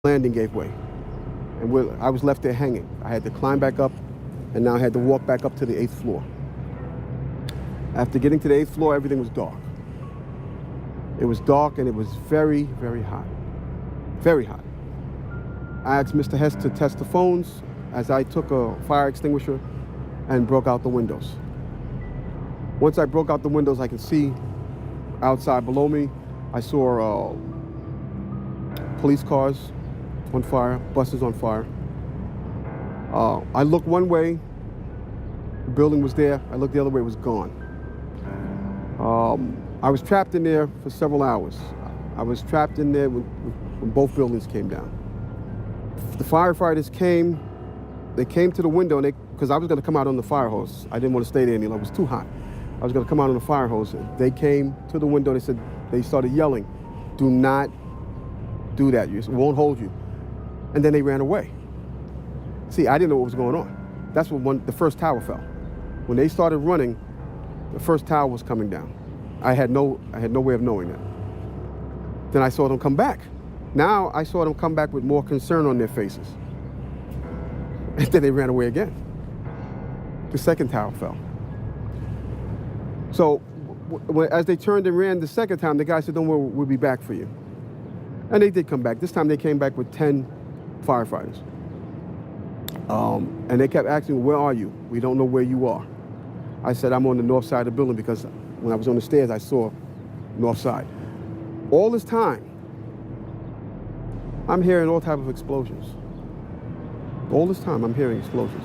landing gave way, and I was left there hanging. I had to climb back up, and now I had to walk back up to the 8th floor. After getting to the 8th floor, everything was dark. It was dark, and it was very, very hot. Very hot. I asked Mr. Hess to test the phones as I took a fire extinguisher and broke out the windows. Once I broke out the windows, I could see outside below me. I saw police cars on fire, buses on fire. I looked one way, the building was there. I looked the other way, it was gone. I was trapped in there for several hours. I was trapped in there when both buildings came down. The firefighters came, they came to the window, and because I was gonna come out on the fire hose. I didn't want to stay there any longer, it was too hot. I was gonna come out on the fire hose. They came to the window, they started yelling, "Do not do that, it won't hold you." And then they ran away. See, I didn't know what was going on. That's when the first tower fell. When they started running, the first tower was coming down. I had no way of knowing that. Then I saw them come back. Now I saw them come back with more concern on their faces. And then they ran away again. The second tower fell. So as they turned and ran the second time, the guy said, "Don't worry, we'll be back for you." And they did come back. This time they came back with 10 firefighters. And they kept asking, "Where are you? We don't know where you are." I said, "I'm on the north side of the building," because when I was on the stairs, I saw north side. All this time, I'm hearing all types of explosions. All this time, I'm hearing explosions.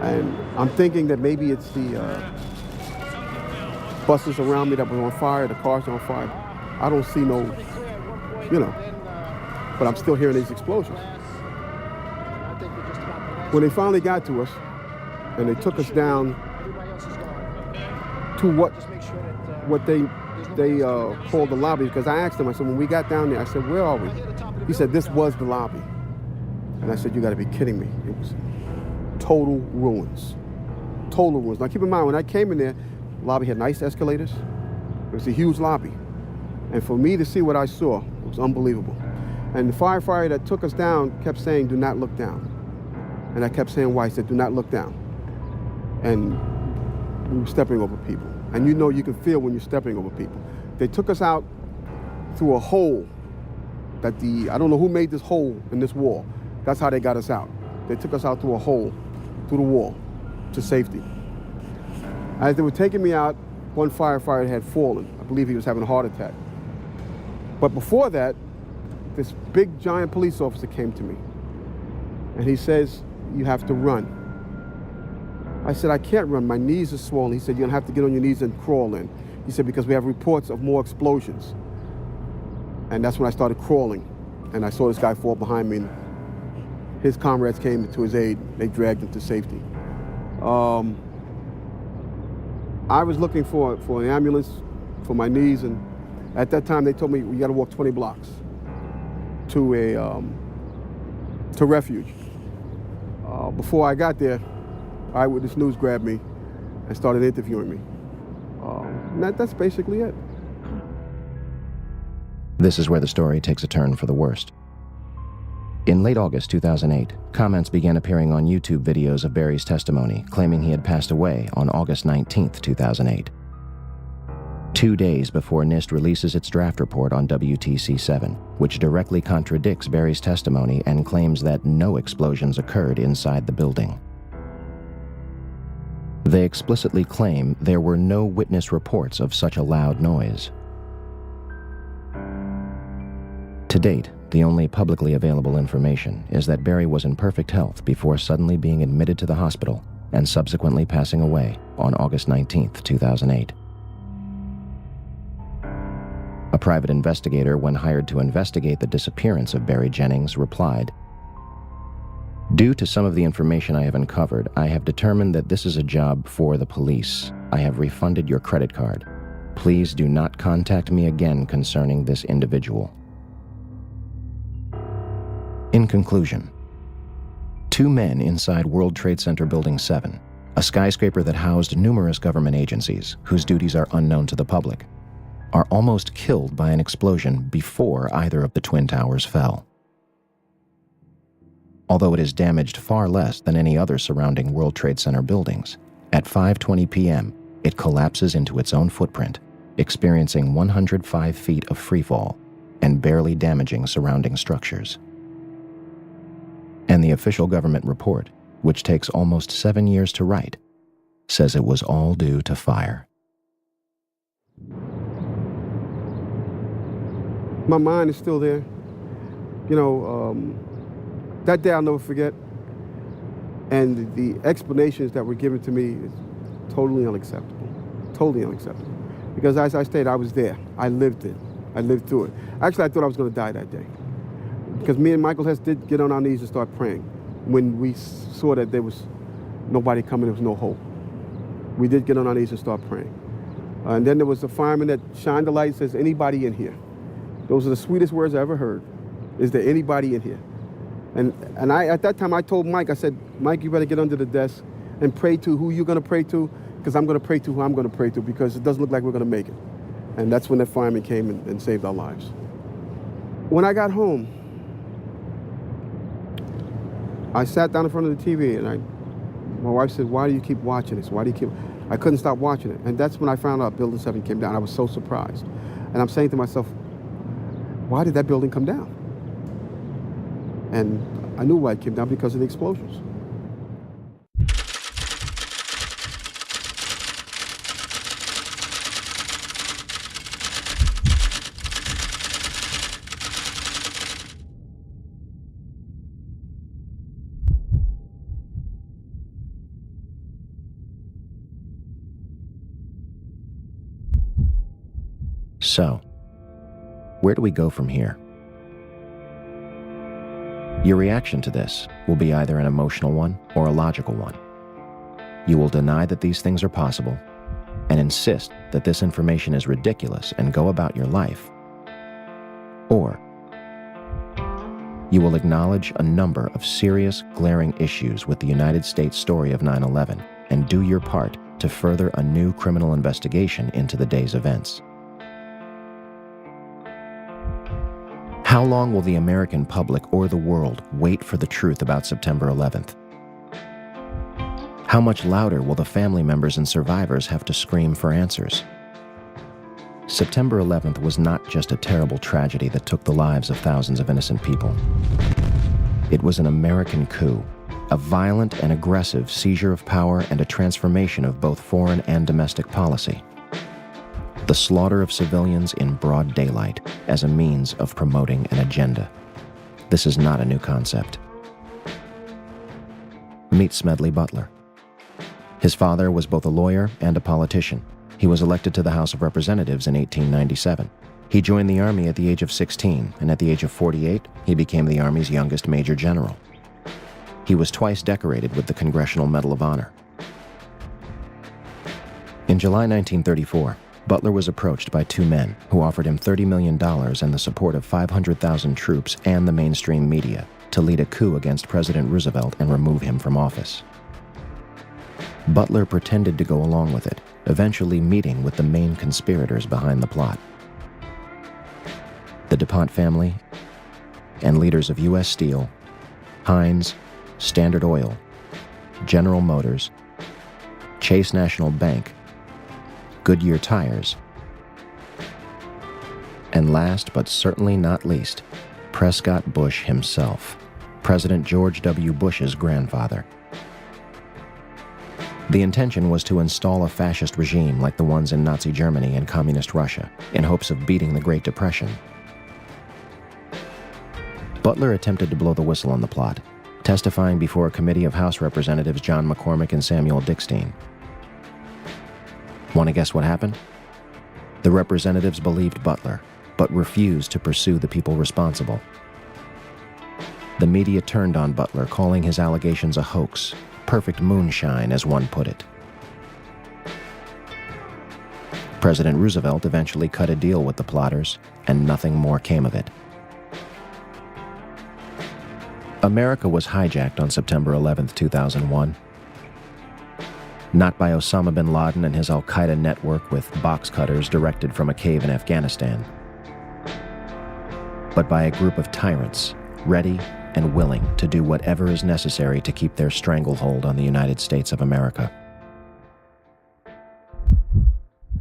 And I'm thinking that maybe it's the buses around me that were on fire, the cars are on fire. I don't see no, but I'm still hearing these explosions. When they finally got to us, and they took us down to what they called the lobby, because I asked them, I said, when we got down there, I said, "Where are we?" He said, "This was the lobby." And I said, "You gotta be kidding me." It was total ruins. Total ruins. Now keep in mind, when I came in there, the lobby had nice escalators. It was a huge lobby. And for me to see what I saw, it was unbelievable. And the firefighter that took us down kept saying, "Do not look down." And I kept saying, "Why?" He said, "Do not look down." And we were stepping over people. And you can feel when you're stepping over people. They took us out through a hole that I don't know who made this hole in this wall. That's how they got us out. They took us out through a hole, through the wall, to safety. As they were taking me out, one firefighter had fallen. I believe he was having a heart attack. But before that, this big giant police officer came to me. And he says, "You have to run." I said, "I can't run, my knees are swollen." He said, "You're gonna have to get on your knees and crawl in." He said, "Because we have reports of more explosions." And that's when I started crawling. And I saw this guy fall behind me, and his comrades came to his aid. They dragged him to safety. I was looking for an ambulance for my knees, and at that time they told me, "You gotta walk 20 blocks to refuge." Before I got there, Eyewitness News grabbed me and started interviewing me. And that's basically it. This is where the story takes a turn for the worst. In late August 2008, comments began appearing on YouTube videos of Barry's testimony, claiming he had passed away on August 19th, 2008. 2 days before NIST releases its draft report on WTC-7, which directly contradicts Barry's testimony and claims that no explosions occurred inside the building. They explicitly claim there were no witness reports of such a loud noise. To date, the only publicly available information is that Barry was in perfect health before suddenly being admitted to the hospital and subsequently passing away on August 19th, 2008. A private investigator, when hired to investigate the disappearance of Barry Jennings, replied, "Due to some of the information I have uncovered, I have determined that this is a job for the police. I have refunded your credit card. Please do not contact me again concerning this individual." In conclusion, 2 men inside World Trade Center Building 7, a skyscraper that housed numerous government agencies whose duties are unknown to the public, are almost killed by an explosion before either of the Twin Towers fell. although it is damaged far less than any other surrounding World Trade Center buildings. At 5:20 p.m., it collapses into its own footprint, experiencing 105 feet of freefall and barely damaging surrounding structures. And the official government report, which takes almost 7 years to write, says it was all due to fire. My mind is still there. That day I'll never forget. And the explanations that were given to me is totally unacceptable. Totally unacceptable. Because as I stated, I was there. I lived it. I lived through it. Actually, I thought I was going to die that day. Because me and Michael Hess did get on our knees and start praying when we saw that there was nobody coming, there was no hope. We did get on our knees and start praying. And then there was the fireman that shined the light and says, anybody in here? Those are the sweetest words I ever heard. Is there anybody in here? And I, at that time, I told Mike, I said, Mike, you better get under the desk and pray to who you're going to pray to, because I'm going to pray to who I'm going to pray to, because it doesn't look like we're going to make it. And that's when that fireman came and saved our lives. When I got home, I sat down in front of the TV, and my wife said, why do you keep watching this? Why do you keep... I couldn't stop watching it. And that's when I found out Building 7 came down. I was so surprised. And I'm saying to myself, why did that building come down? And I knew why it came down, because of the explosions. So, where do we go from here? Your reaction to this will be either an emotional one or a logical one. You will deny that these things are possible and insist that this information is ridiculous and go about your life. Or you will acknowledge a number of serious, glaring issues with the United States story of 9/11 and do your part to further a new criminal investigation into the day's events. How long will the American public or the world wait for the truth about September 11th? How much louder will the family members and survivors have to scream for answers? September 11th was not just a terrible tragedy that took the lives of thousands of innocent people. It was an American coup, a violent and aggressive seizure of power and a transformation of both foreign and domestic policy. The slaughter of civilians in broad daylight as a means of promoting an agenda. This is not a new concept. Meet Smedley Butler. His father was both a lawyer and a politician. He was elected to the House of Representatives in 1897. He joined the Army at the age of 16, and at the age of 48, he became the Army's youngest Major General. He was twice decorated with the Congressional Medal of Honor. In July 1934, Butler was approached by two men who offered him $30 million and the support of 500,000 troops and the mainstream media to lead a coup against President Roosevelt and remove him from office. Butler pretended to go along with it, eventually meeting with the main conspirators behind the plot. The DuPont family and leaders of U.S. Steel, Heinz, Standard Oil, General Motors, Chase National Bank, Goodyear Tires, and last but certainly not least, Prescott Bush himself, President George W. Bush's grandfather. The intention was to install a fascist regime like the ones in Nazi Germany and Communist Russia, in hopes of beating the Great Depression. Butler attempted to blow the whistle on the plot, testifying before a committee of House Representatives John McCormick and Samuel Dickstein. Want to guess what happened? The representatives believed Butler, but refused to pursue the people responsible. The media turned on Butler, calling his allegations a hoax, perfect moonshine, as one put it. President Roosevelt eventually cut a deal with the plotters, and nothing more came of it. America was hijacked on September 11, 2001. Not by Osama bin Laden and his al-Qaeda network with box cutters directed from a cave in Afghanistan, but by a group of tyrants ready and willing to do whatever is necessary to keep their stranglehold on the United States of America.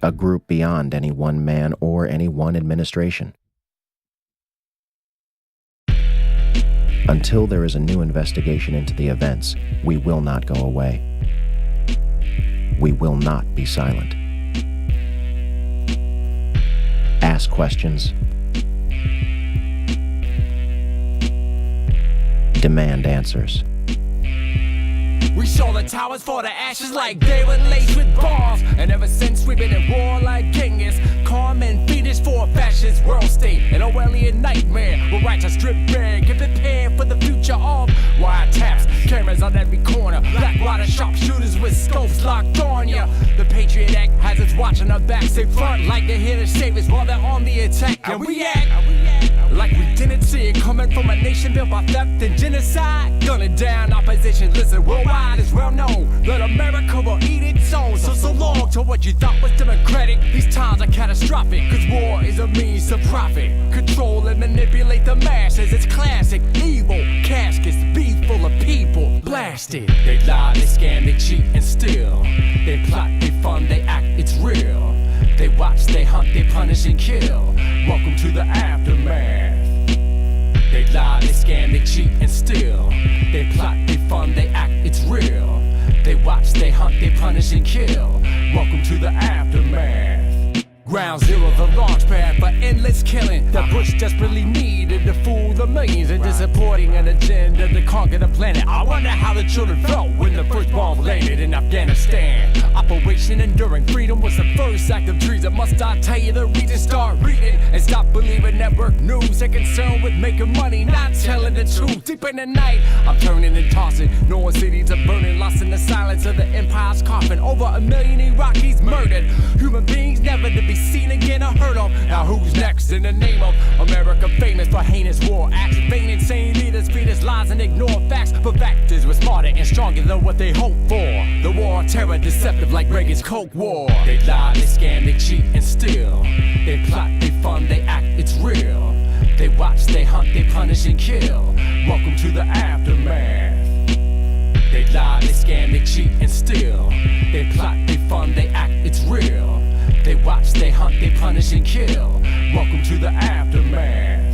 A group beyond any one man or any one administration. Until there is a new investigation into the events, we will not go away. We will not be silent. Ask questions. Demand answers. We show the towers for the ashes like they were laced with bombs. And ever since we've been at war like Genghis, calm and fiendish for a fascist world state. An Orwellian nightmare will write to strip bare. Get prepared for the future of wiretaps. Cameras on every corner, black-water sharpshooters with scopes locked on ya. The Patriot Act has us watching our backs. They front like they're here to save us while they're on the attack. And we act like we didn't see it coming from a nation built by theft and genocide. Gunning down opposition, listen, worldwide is well known that America will eat its own. So long to what you thought was democratic. These times are catastrophic, cause war is a means to profit. Control and manipulate the masses, it's classic. Evil caskets, be full of people blasted. They lie, they scam, they cheat and steal. They plot, they fund, they act, it's real. They watch, they hunt, they punish and kill. Welcome to the aftermath. They lie, they scam, they cheat and steal. They plot, they fund, they act, it's real. They watch, they hunt, they punish and kill. Welcome to the aftermath. Ground zero, the launch pad for endless killing that Bush desperately needed to fool the millions into supporting an agenda to conquer the planet. I wonder how the children felt when the first bomb landed in Afghanistan. Operation Enduring Freedom was the first act of treason. Must I tell you the reason? Start reading and stop believing network news. They're concerned with making money, not telling the truth. Deep in the night, I'm turning and tossing, knowing cities are burning, lost in the silence of the empire's coffin. Over 1 million Iraqis murdered, human beings never to be seen again or heard of. Now who's next in the name of America, famous for heinous war acts? Vain, insane leaders feed us lies and ignore facts, but factors were smarter and stronger than what they hoped for. The war on terror, deceptive like Reagan's Coke War. They lie, they scam, they cheat and steal. They plot, they fund, they act, it's real. They watch, they hunt, they punish and kill. Welcome to the aftermath. They lie, they scam, they cheat and steal. They plot, they fund, they act, it's real. They watch, they hunt, they punish and kill. Welcome to the aftermath.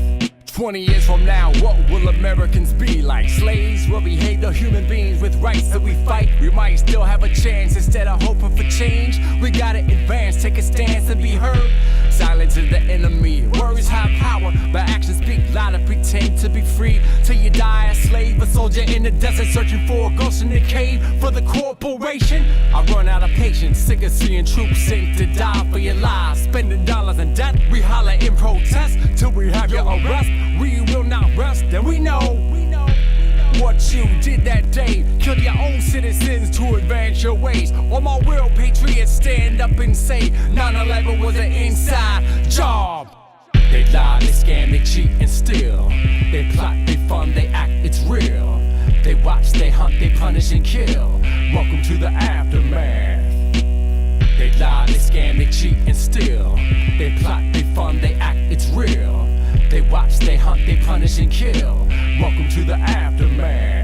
20 years from now, what will Americans be like? Slaves will behave to human beings with rights that we fight. We might still have a chance instead of hoping for change. We gotta advance, take a stance and be heard. Silence is the enemy. Words have power, but actions speak louder. Pretend to be free till you die a slave. A soldier in the desert searching for a ghost in the cave for the corporation. I run out of patience, sick of seeing troops sent to die for your lives. Spending dollars in debt, we holler in protest till we have your arrest. We will not rest, and we know what you did that day. Killed your own citizens to advance your ways. All my real patriots stand up and say 9/11 was an inside job. They lie, they scam, they cheat and steal. They plot, they fund, they act, it's real. They watch, they hunt, they punish and kill. Welcome to the aftermath. They lie, they scam, they cheat and steal. They plot, they fund, they act, it's real. They watch, they hunt, they punish and kill. Welcome to the aftermath.